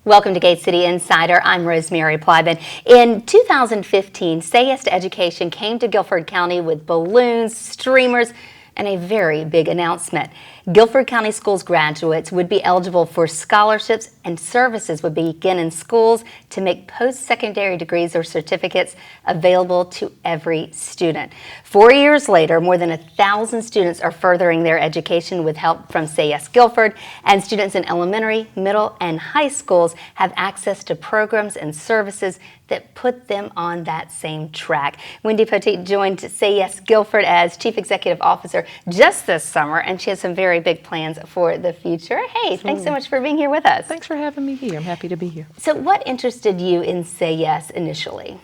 Welcome to Gate City Insider. I'm Rosemary Plybon. In 2015, Say Yes to Education came to Guilford County with balloons, streamers, and a very big announcement. Guilford County Schools graduates would be eligible for scholarships, and services would begin in schools to make post-secondary degrees or certificates available to every student. 4 years later, more than 1,000 students are furthering their education with help from Say Yes Guilford, and students in elementary, middle, and high schools have access to programs and services that put them on that same track. Wendy Poteet joined Say Yes Guilford as Chief Executive Officer just this summer, and she has some very big plans for the future. Hey, thanks so much for being here with us. Thanks for having me here. I'm happy to be here. So what interested you in Say Yes initially?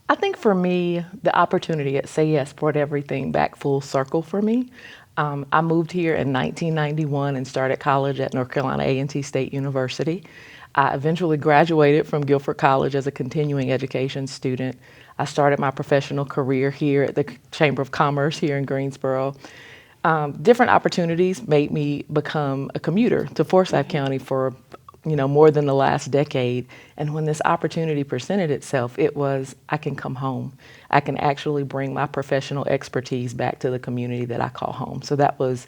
I think for me, the opportunity at Say Yes brought everything back full circle for me. I moved here in 1991 and started college at North Carolina A&T State University. I eventually graduated from Guilford College as a continuing education student. I started my professional career here at the Chamber of Commerce here in Greensboro. Different opportunities made me become a commuter to Forsyth County for more than the last decade. And when this opportunity presented itself, it was, I can come home. I can actually bring my professional expertise back to the community that I call home. So that was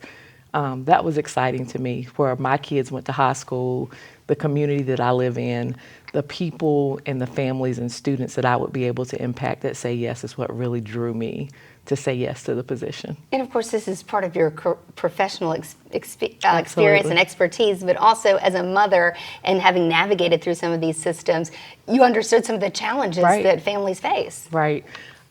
exciting to me, where my kids went to high school, the community that I live in, the people and the families and students that I would be able to impact at Say Yes is what really drew me to say yes to the position. And of course, this is part of your professional experience and expertise, but also as a mother and having navigated through some of these systems, you understood some of the challenges that families face. Right.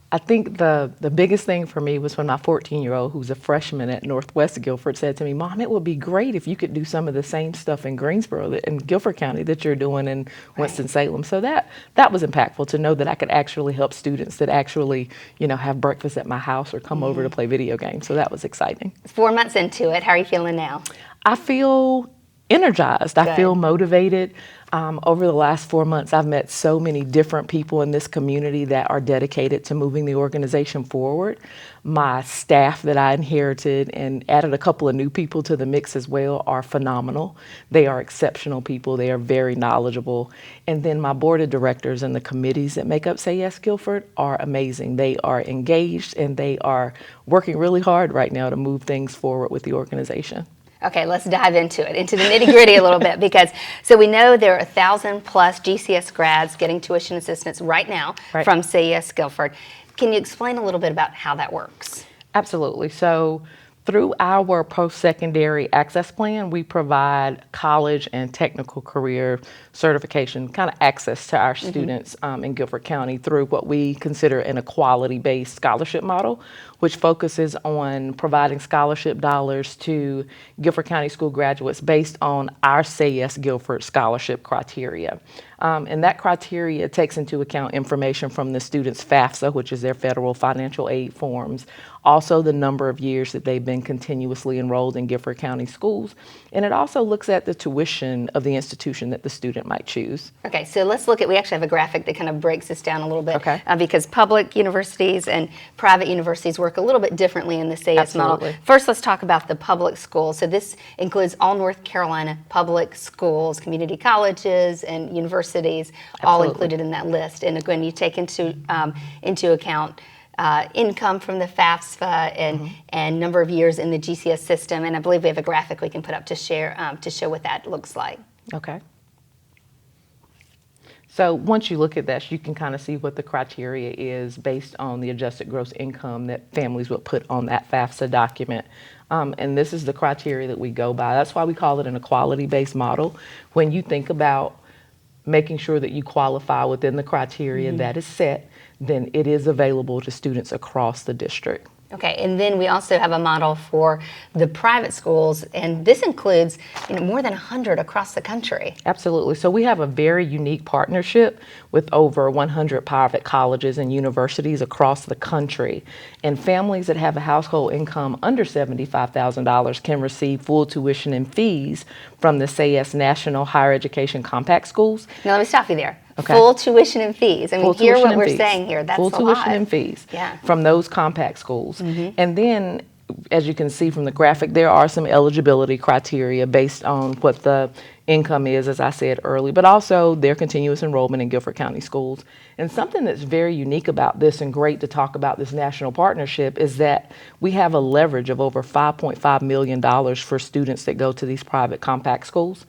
I think the biggest thing for me was when my 14-year-old, who's a freshman at Northwest Guilford, said to me, "Mom, it would be great if you could do some of the same stuff in Greensboro, in Guilford County, that you're doing in Winston-Salem." So that was impactful, to know that I could actually help students that actually, have breakfast at my house or come over to play video games. So that was exciting. 4 months into it, how are you feeling now? I feel energized. Good. I feel motivated. Over the last 4 months, I've met so many different people in this community that are dedicated to moving the organization forward. My staff that I inherited and added a couple of new people to the mix as well are phenomenal. They are exceptional people. They are very knowledgeable. And then my board of directors and the committees that make up Say Yes Guilford are amazing. They are engaged and they are working really hard right now to move things forward with the organization. Okay, let's dive into it, into the nitty-gritty a little bit, because so we know there are 1,000 plus GCS grads getting tuition assistance right now from Say Yes Guilford. Can you explain a little bit about how that works? Absolutely. So through our post-secondary access plan, we provide college and technical career certification kind of access to our students in Guilford County through what we consider an equality-based scholarship model, which focuses on providing scholarship dollars to Guilford County school graduates based on our Say Yes Guilford scholarship criteria. And that criteria takes into account information from the students' FAFSA, which is their federal financial aid forms, also the number of years that they've been continuously enrolled in Guilford County schools, and it also looks at the tuition of the institution that the student might choose. Okay, so let's look at, we actually have a graphic that kind of breaks this down a little bit, because public universities and private universities work a little bit differently in the Say Yes model. First, let's talk about the public schools. So this includes all North Carolina public schools, community colleges, and universities, all included in that list. And again, you take into account income from the FAFSA and number of years in the GCS system. And I believe we have a graphic we can put up to share to show what that looks like. Okay. So once you look at that, you can kind of see what the criteria is based on the adjusted gross income that families would put on that FAFSA document. And this is the criteria that we go by. That's why we call it an equality-based model. When you think about making sure that you qualify within the criteria that is set, then it is available to students across the district. Okay, and then we also have a model for the private schools, and this includes more than 100 across the country. Absolutely. So we have a very unique partnership with over 100 private colleges and universities across the country. And families that have a household income under $75,000 can receive full tuition and fees from the Say Yes National Higher Education Compact Schools. Now let me stop you there. Full tuition and fees. I mean, hear what we're saying here. That's full a lot. tuition and fees from those compact schools. And then as you can see from the graphic, there are some eligibility criteria based on what the income is, as I said earlier, but also their continuous enrollment in Guilford County schools. And something that's very unique about this and great to talk about this national partnership is that we have a leverage of over $5.5 million for students that go to these private compact schools.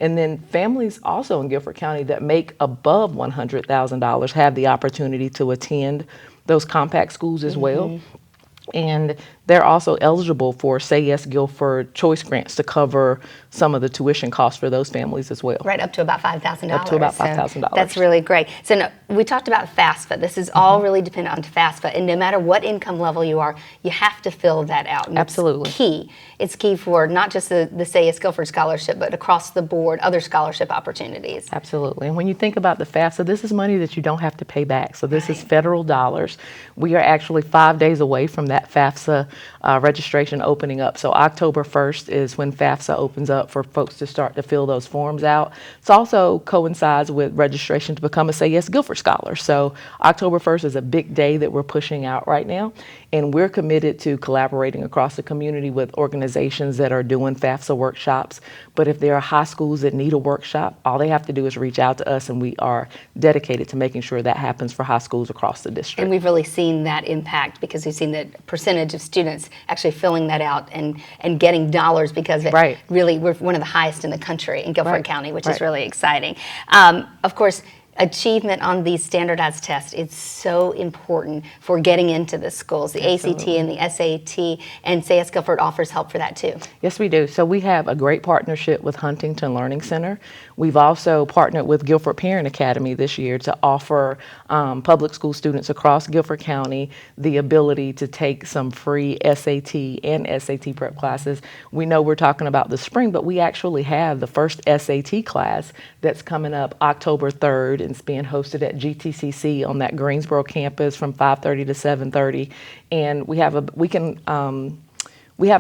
And then families also in Guilford County that make above $100,000 have the opportunity to attend those compact schools as well. And they're also eligible for Say Yes Guilford choice grants to cover some of the tuition costs for those families as well. Right, up to about $5,000. Up to about $5,000. So that's really great. So no, we talked about FAFSA. This is all really dependent on FAFSA, and no matter what income level you are, you have to fill that out. And Absolutely. It's key. It's key for not just the Say Yes Guilford scholarship, but across the board, other scholarship opportunities. Absolutely. And when you think about the FAFSA, this is money that you don't have to pay back. So this is federal dollars. We are actually 5 days away from that FAFSA registration opening up. So October 1st is when FAFSA opens up for folks to start to fill those forms out. It also coincides with registration to become a Say Yes Guilford Scholar. So October 1st is a big day that we're pushing out right now. And we're committed to collaborating across the community with organizations that are doing FAFSA workshops. But if there are high schools that need a workshop, all they have to do is reach out to us, and we are dedicated to making sure that happens for high schools across the district. And we've really seen that impact because we've seen the percentage of students actually filling that out and getting dollars because of it. Really, we're one of the highest in the country in Guilford County, which is really exciting. Of course, achievement on these standardized tests is so important for getting into the schools. The ACT and the SAT, and Say Yes Guilford offers help for that too. Yes, we do. So we have a great partnership with Huntington Learning Center. We've also partnered with Guilford Parent Academy this year to offer public school students across Guilford County the ability to take some free SAT and SAT prep classes. We know we're talking about the spring, but we actually have the first SAT class that's coming up October 3rd. It's being hosted at GTCC on that Greensboro campus from 5:30 to 7:30, and we have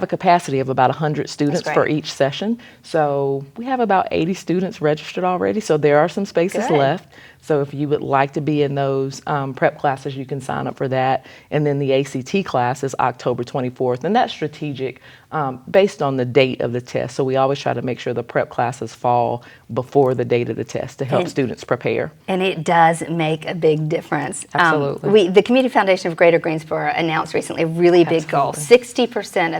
a capacity of about 100 students for each session. So we have about 80 students registered already. So there are some spaces left. So if you would like to be in those prep classes, you can sign up for that. And then the ACT class is October 24th, and that's strategic based on the date of the test. So we always try to make sure the prep classes fall before the date of the test to help students prepare. And it does make a big difference. Absolutely. The Community Foundation of Greater Greensboro announced recently a really big goal: 60%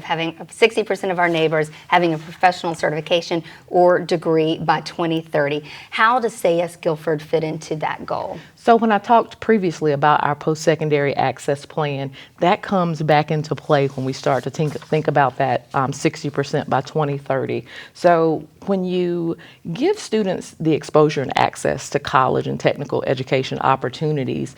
of our neighbors having a professional certification or degree by 2030. How does Say Yes Guilford fit into that goal? So when I talked previously about our post-secondary access plan, that comes back into play when we start to think about that 60% by 2030. So when you give students the exposure and access to college and technical education opportunities,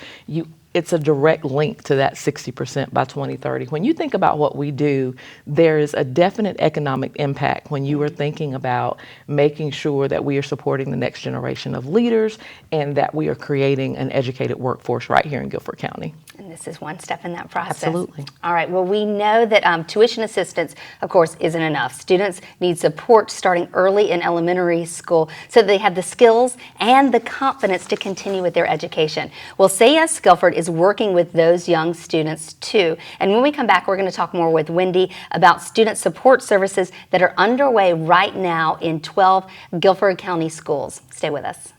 it's a direct link to that 60% by 2030. When you think about what we do, there is a definite economic impact when you are thinking about making sure that we are supporting the next generation of leaders and that we are creating an educated workforce right here in Guilford County. And this is one step in that process. Absolutely. All right, well, we know that tuition assistance, of course, isn't enough. Students need support starting early in elementary school so that they have the skills and the confidence to continue with their education. Well, Say Yes Guilford is working with those young students too. And when we come back, we're going to talk more with Wendy about student support services that are underway right now in 12 Guilford County schools. Stay with us.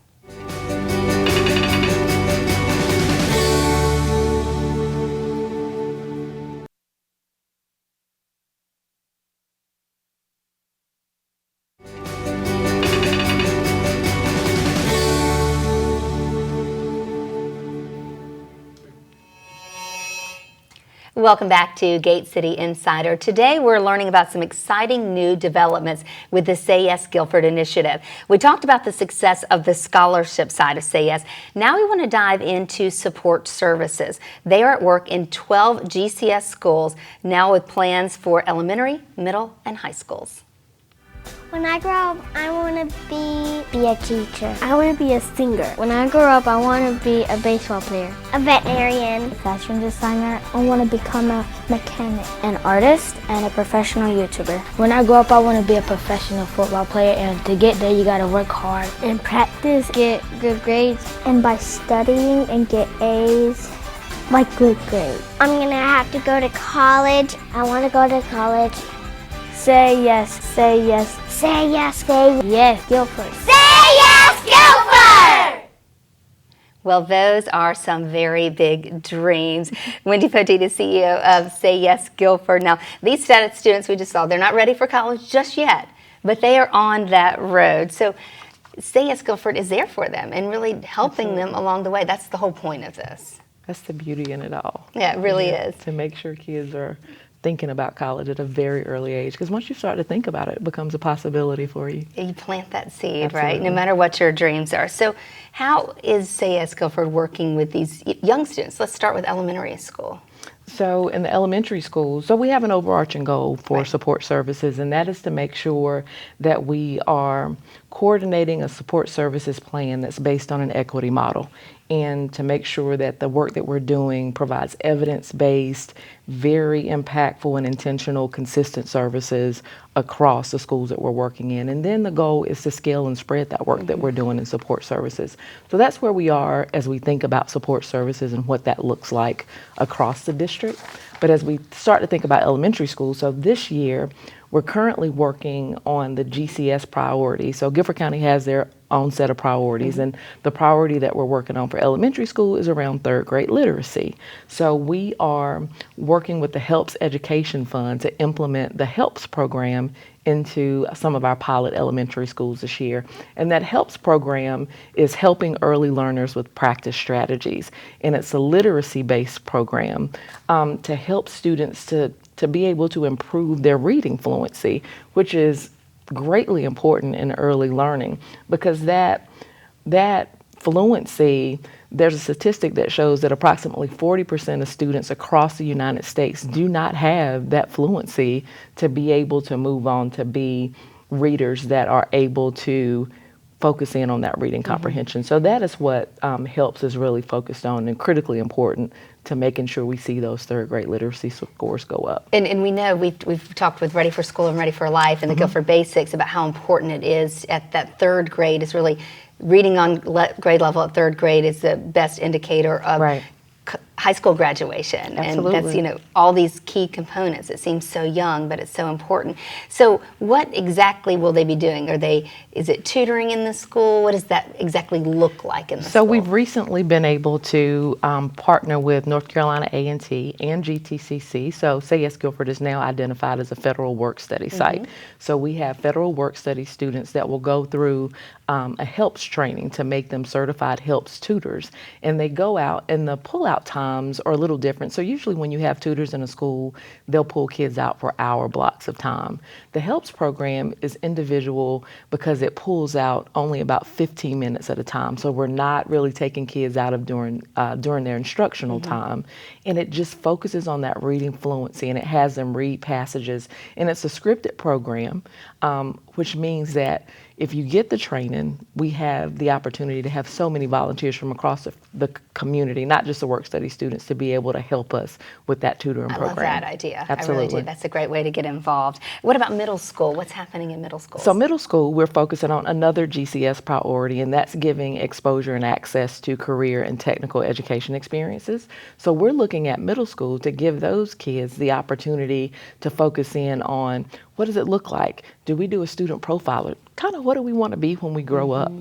Welcome back to Gate City Insider. Today we're learning about some exciting new developments with the Say Yes Guilford initiative. We talked about the success of the scholarship side of Say Yes. Now we want to dive into support services. They are at work in 12 GCS schools, now with plans for elementary, middle, and high schools. When I grow up, I want to be a teacher. I want to be a singer. When I grow up, I want to be a baseball player. A veterinarian. A fashion designer. I want to become a mechanic. An artist and a professional YouTuber. When I grow up, I want to be a professional football player, and to get there, you got to work hard and practice, get good grades. And by studying and get A's My good grade. I'm gonna have to go to college. I wanna go to college. Say yes, say yes. Say yes, say yes, Guilford. Say yes, Guilford! Well, those are some very big dreams. Wendy Poteet, CEO of Say Yes Guilford. Now, these students we just saw, they're not ready for college just yet, but they are on that road. So Say Yes Guilford is there for them and really helping them along the way. That's the whole point of this. That's the beauty in it all. Yeah, it really is. To make sure kids are thinking about college at a very early age, because once you start to think about it, it becomes a possibility for you. You plant that seed, Absolutely. right? No matter what your dreams are. So how is Say Yes Guilford working with these young students? Let's start with elementary school. So in the elementary schools, so we have an overarching goal for support services, and that is to make sure that we are coordinating a support services plan that's based on an equity model, and to make sure that the work that we're doing provides evidence-based, very impactful and intentional, consistent services across the schools that we're working in. And then the goal is to scale and spread that work that we're doing in support services. So that's where we are as we think about support services and what that looks like across the district. But as we start to think about elementary school, so this year, we're currently working on the GCS priority. So Guilford County has their own set of priorities, and the priority that we're working on for elementary school is around third grade literacy. So we are working with the HELPS Education Fund to implement the HELPS program into some of our pilot elementary schools this year. And that HELPS program is helping early learners with practice strategies. And it's a literacy-based program to help students to be able to improve their reading fluency, which is greatly important in early learning, because that fluency, there's a statistic that shows that approximately 40% of students across the United States do not have that fluency to be able to move on to be readers that are able to focus in on that reading comprehension. So that is what HELPS is really focused on, and critically important to making sure we see those third grade literacy scores go up. And we know we've talked with Ready for School and Ready for Life and the Guilford Basics about how important it is at that third grade is really reading on grade level at third grade is the best indicator of high school graduation. Absolutely. And that's, all these key components. It seems so young, but it's so important. So what exactly will they be doing? Is it tutoring in the school? What does that exactly look like in the school? So we've recently been able to partner with North Carolina A&T and GTCC. So Say Yes Guilford is now identified as a federal work study site. So we have federal work study students that will go through a HELPS training to make them certified HELPS tutors. And they go out, and the pull-out times are a little different. So usually when you have tutors in a school, they'll pull kids out for hour blocks of time. The HELPS program is individual because it pulls out only about 15 minutes at a time. So we're not really taking kids out of during their instructional time. And it just focuses on that reading fluency, and it has them read passages. And it's a scripted program, which means that if you get the training, we have the opportunity to have so many volunteers from across the community, not just the work study students, to be able to help us with that tutoring program. I love that idea. Absolutely. I really do. That's a great way to get involved. What about middle school? What's happening in middle school? So middle school, we're focusing on another GCS priority, and that's giving exposure and access to career and technical education experiences. So we're looking at middle school to give those kids the opportunity to focus in on what does it look like? Do we do a student profiler? Kind of what do we want to be when we grow up?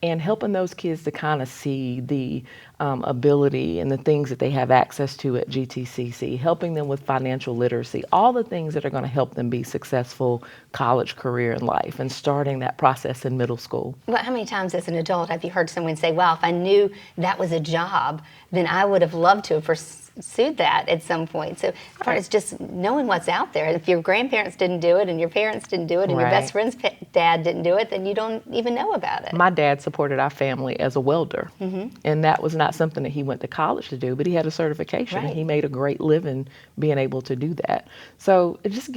And helping those kids to kind of see the ability and the things that they have access to at GTCC, helping them with financial literacy, all the things that are going to help them be successful college, career, and life, and starting that process in middle school. Well, how many times as an adult have you heard someone say, wow, if I knew that was a job, then I would have loved to have pursued that at some point. So part is just knowing what's out there. If your grandparents didn't do it and your parents didn't do it and your best friend's dad didn't do it, then you don't even know about it. My dad supported our family as a welder, and that was not something that he went to college to do, but he had a certification, and he made a great living being able to do that. So it just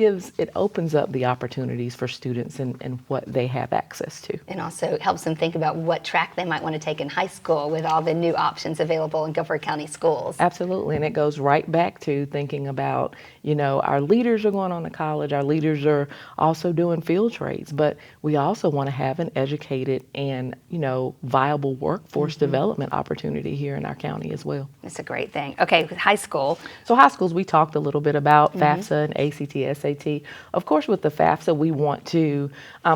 opens up the opportunities for students and what they have access to. And also helps them think about what track they might want to take in high school with all the new options available in Guilford County schools. Absolutely, and it goes right back to thinking about, our leaders are going on to college, our leaders are also doing field trades, but we also want to have an educated and, viable workforce development opportunity here in our county as well. That's a great thing. Okay, with high school. So high schools, we talked a little bit about FAFSA and ACT, SAT. Of course, with the FAFSA, we want to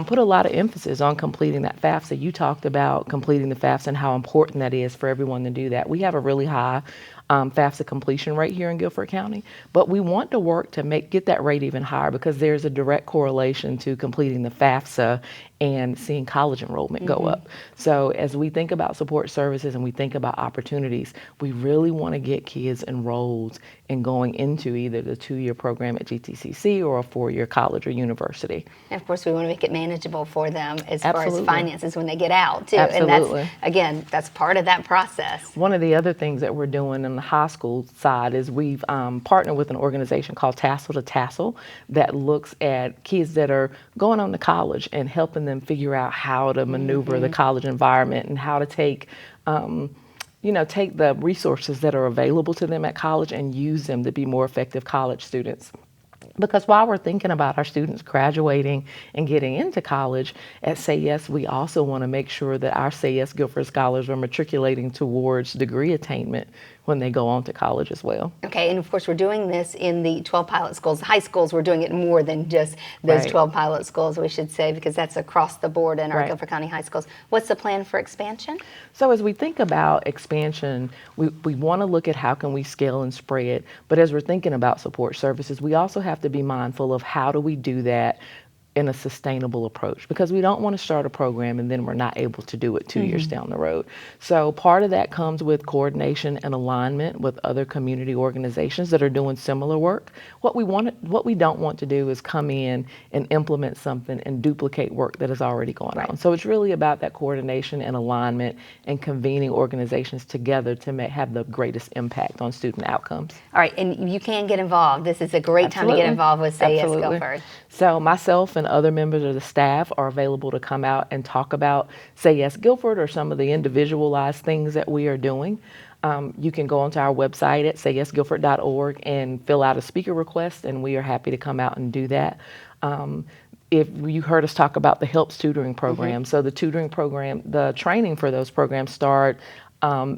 put a lot of emphasis on completing that FAFSA. You talked about completing the FAFSA and how important that is for everyone to do that. We have a really high FAFSA completion rate here in Guilford County, but we want to work to get that rate even higher because there's a direct correlation to completing the FAFSA and seeing college enrollment go up. So as we think about support services and we think about opportunities, we really want to get kids enrolled and going into either the 2-year program at GTCC or a 4-year college or university. And of course, we want to make it manageable for them as far as Absolutely. finances when they get out, too. Absolutely. And that's part of that process. One of the other things that we're doing on the high school side is we've partnered with an organization called Tassel to Tassel that looks at kids that are going on to college and helping them figure out how to maneuver the college environment and how to take take the resources that are available to them at college and use them to be more effective college students. Because while we're thinking about our students graduating and getting into college, at Say Yes, we also want to make sure that our Say Yes Guilford scholars are matriculating towards degree attainment when they go on to college as well. Okay, and of course we're doing this in the 12 pilot schools. High schools, we're doing it more than just those Right. 12 pilot schools, we should say, because that's across the board in our Right. Guilford County high schools. What's the plan for expansion? So as we think about expansion, we want to look at how can we scale and spread, but as we're thinking about support services, we also have to be mindful of how do we do that in a sustainable approach, because we don't want to start a program and then we're not able to do it 2 years down the road. So part of that comes with coordination and alignment with other community organizations that are doing similar work. What we don't want to do is come in and implement something and duplicate work that is already going on. So it's really about that coordination and alignment and convening organizations together to have the greatest impact on student outcomes. All right, and you can get involved. This is a great time to Absolutely. get involved with Say Yes Absolutely. Guilford. So myself and other members of the staff are available to come out and talk about Say Yes Guilford or some of the individualized things that we are doing. You can go onto our website at sayyesguilford.org and fill out a speaker request, and we are happy to come out and do that. If you heard us talk about the HELPS tutoring program, so the tutoring program, the training for those programs start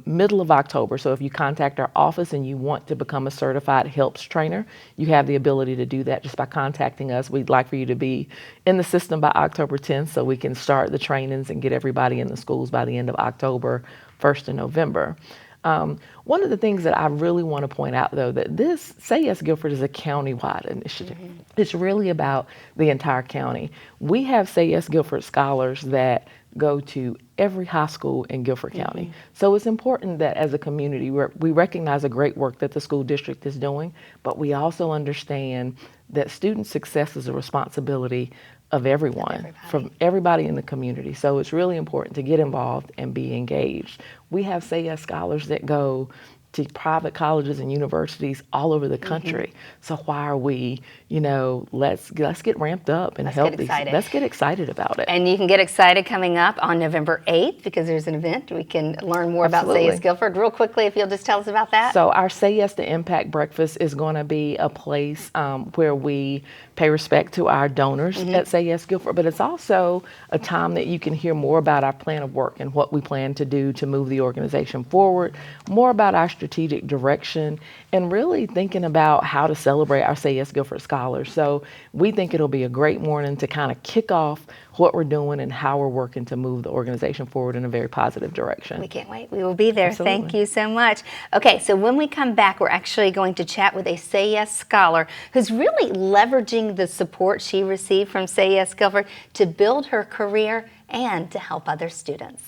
middle of October. So if you contact our office and you want to become a certified HELPS trainer, you have the ability to do that just by contacting us. We'd like for you to be in the system by October 10th so we can start the trainings and get everybody in the schools by the end of October, 1st of November. One of the things that I really want to point out, though, that this Say Yes Guilford is a county-wide initiative. It's really about the entire county. We have Say Yes Guilford scholars that go to every high school in Guilford County. So it's important that as a community, we recognize the great work that the school district is doing, but we also understand that student success is a responsibility of everyone, from everybody in the community. So it's really important to get involved and be engaged. We have Say Yes scholars that go to private colleges and universities all over the country. So why are we, let's get ramped up and help these. Let's get excited about it. And you can get excited coming up on November 8th because there's an event. We can learn more about Say Yes Guilford. Real quickly, if you'll just tell us about that. So our Say Yes to Impact breakfast is going to be a place where we pay respect to our donors at Say Yes Guilford, but it's also a time that you can hear more about our plan of work and what we plan to do to move the organization forward, more about our strategic direction, and really thinking about how to celebrate our Say Yes Guilford scholars. So we think it'll be a great morning to kind of kick off what we're doing and how we're working to move the organization forward in a very positive direction. We can't wait. We will be there. Absolutely. Thank you so much. Okay, so when we come back, we're actually going to chat with a Say Yes scholar who's really leveraging the support she received from Say Yes Guilford to build her career and to help other students.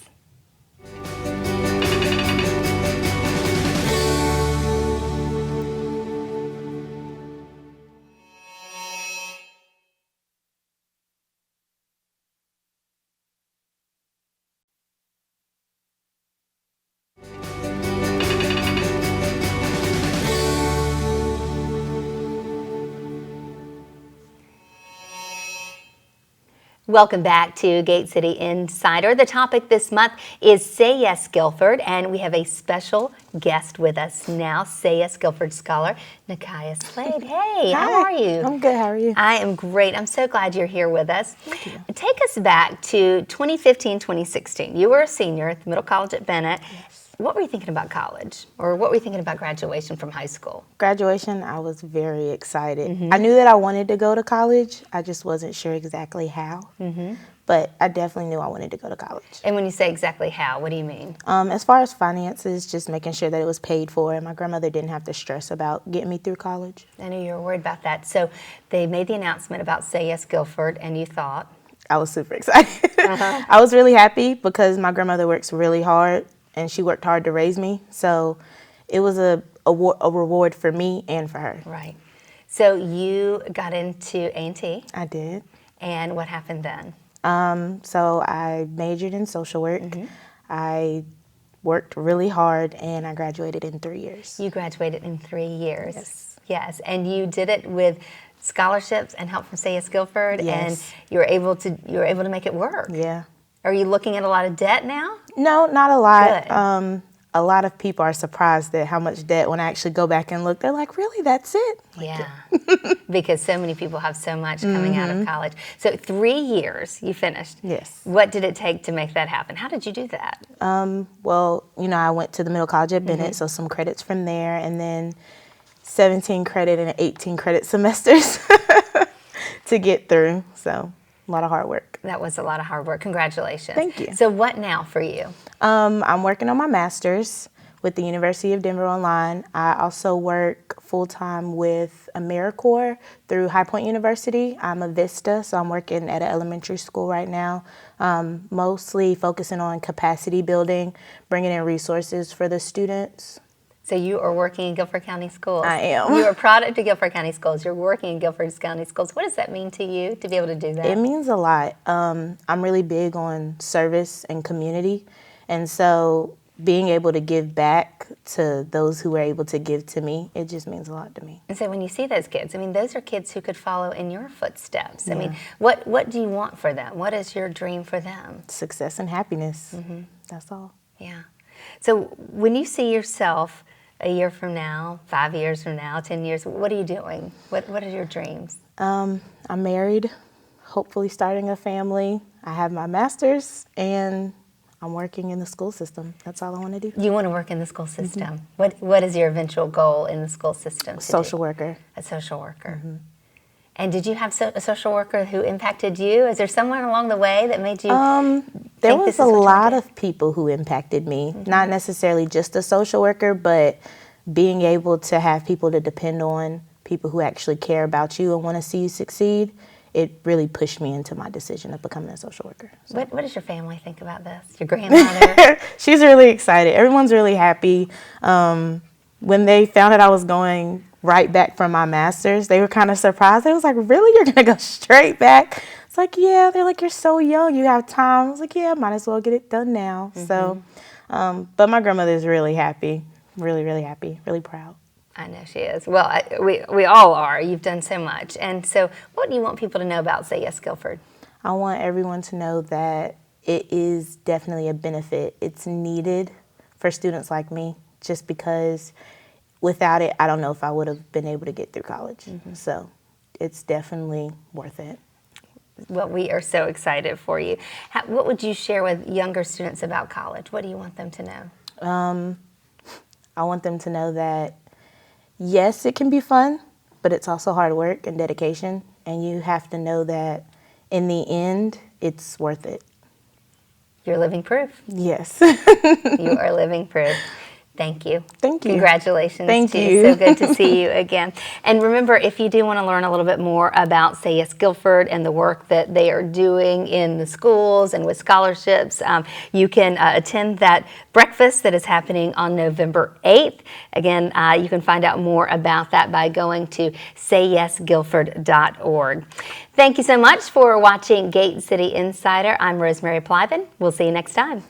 Welcome back to Gate City Insider. The topic this month is Say Yes Guilford, and we have a special guest with us now, Say Yes Guilford scholar, Nakia Slade. Hey, Hi. how are you? I'm good, how are you? I am great. I'm so glad you're here with us. Thank you. Take us back to 2015-2016. You were a senior at the Middle College at Bennett. Yes. What were you thinking about college? Or what were you thinking about graduation from high school? Graduation, I was very excited. I knew that I wanted to go to college. I just wasn't sure exactly how. But I definitely knew I wanted to go to college. And when you say exactly how, what do you mean? As far as finances, just making sure that it was paid for and my grandmother didn't have to stress about getting me through college. I knew you were worried about that. So they made the announcement about Say Yes Guilford, and you thought? I was super excited. I was really happy because my grandmother works really hard and she worked hard to raise me. So it was a reward for me and for her. Right. So you got into A&T. I did. And what happened then? So I majored in social work. I worked really hard and I graduated in 3 years. You graduated in 3 years. Yes. Yes. And you did it with scholarships and help from Say Yes Guilford. Yes. And you were able to make it work. Yeah. Are you looking at a lot of debt now? No, not a lot. Good. A lot of people are surprised at how much debt. When I actually go back and look, they're like, really, that's it? Yeah, because so many people have so much coming out of college. So 3 years you finished. Yes. What did it take to make that happen? How did you do that? Well, I went to the Middle College at Bennett, so some credits from there, and then 17 credit and 18 credit semesters to get through. So a lot of hard work. That was a lot of hard work. Congratulations. Thank you. So what now for you? I'm working on my master's with the University of Denver Online. I also work full-time with AmeriCorps through High Point University. I'm a Vista, so I'm working at an elementary school right now, mostly focusing on capacity building, bringing in resources for the students. So you are working in Guilford County Schools. I am. You're a product of Guilford County Schools. You're working in Guilford County Schools. What does that mean to you to be able to do that? It means a lot. I'm really big on service and community, and so being able to give back to those who were able to give to me, it just means a lot to me. And so when you see those kids, those are kids who could follow in your footsteps. What do you want for them? What is your dream for them? Success and happiness. That's all. Yeah. So when you see yourself a year from now, 5 years from now, 10 years, what are you doing? What are your dreams? I'm married, hopefully starting a family. I have my master's, and I'm working in the school system. That's all I want to do. You want to work in the school system. What is your eventual goal in the school system? Social worker. A social worker. And did you have a social worker who impacted you? Is there someone along the way that made you There think was this is a what you lot wanted? of people who impacted me, not necessarily just a social worker, but being able to have people to depend on, people who actually care about you and want to see you succeed. It really pushed me into my decision of becoming a social worker. So. What does your family think about this? Your grandmother? She's really excited. Everyone's really happy. When they found out I was going right back from my master's, they were kind of surprised. They was like, really? You're going to go straight back? It's like, yeah. They're like, you're so young. You have time. I was like, yeah, might as well get it done now. So, but my grandmother's really happy. Really, really happy. Really proud. I know she is. Well, we all are. You've done so much. And so what do you want people to know about Say Yes Guilford? I want everyone to know that it is definitely a benefit. It's needed for students like me, just because without it, I don't know if I would have been able to get through college. So it's definitely worth it. Well, we are so excited for you. What would you share with younger students about college? What do you want them to know? I want them to know that, yes, it can be fun, but it's also hard work and dedication. And you have to know that in the end, it's worth it. You're living proof. Yes. You are living proof. Thank you. Thank you. Congratulations. Thank to you. So good to see you again. And remember, if you do want to learn a little bit more about Say Yes Guilford and the work that they are doing in the schools and with scholarships, you can attend that breakfast that is happening on November 8th. Again, you can find out more about that by going to sayyesguilford.org. Thank you so much for watching Gate City Insider. I'm Rosemary Plybon. We'll see you next time.